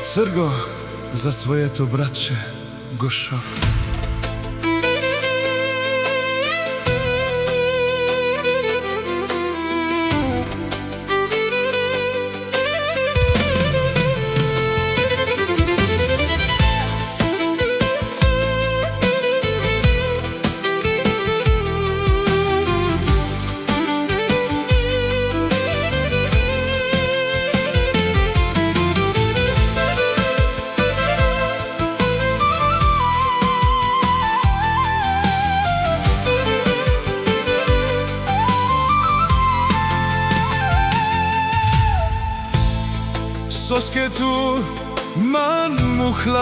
Од Црго за своето братче Гошо. Soskettu man muhlan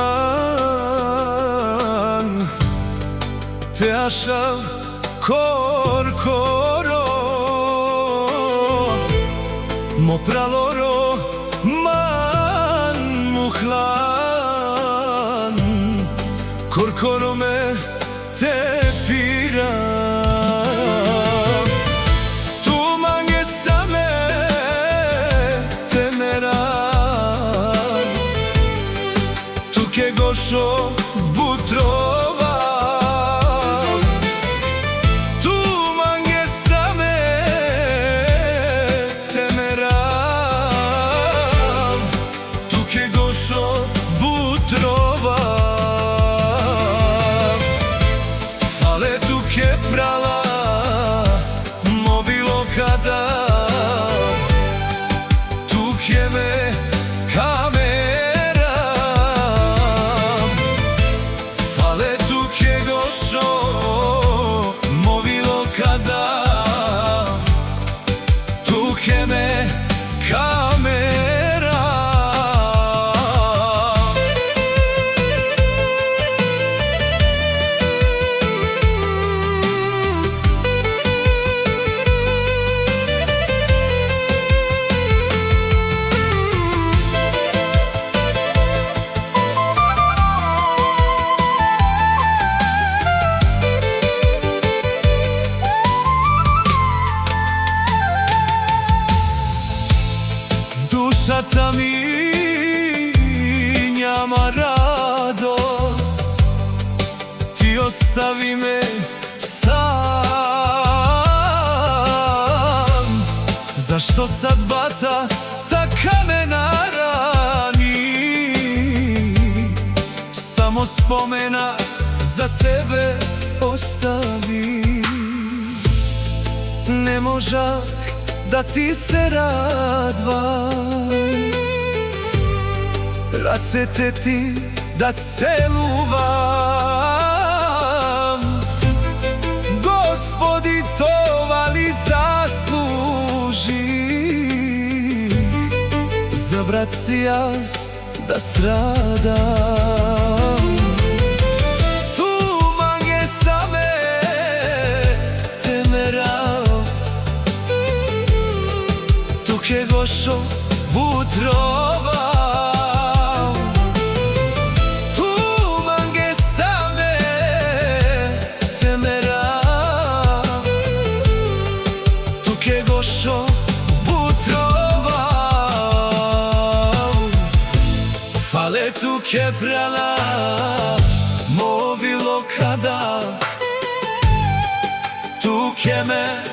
Te ashav korkoro Mo praloro man muhlan Korkoro me te pira Gosho butrova Tu mangesame temerav Tu ke Gosho butrova Fale tu ke prala movilo kada Tu ke me kame movilo kada tu che me camera Душата ми няма радост Ти остави ме сам Зашто съдбата така ме нарани Само спомена за тебе остави Не можах да ти се радвам Рацете ти да целувам Господи, това ли заслужи За брат си аз да страдам Che Gosho butrova Tu mangesame temera Tu che Gosho butrova Fale tu che prala movilo kada Tu che me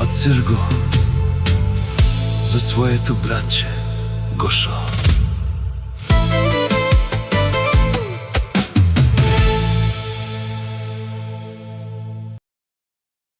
Од Црго за своето братче Гошо.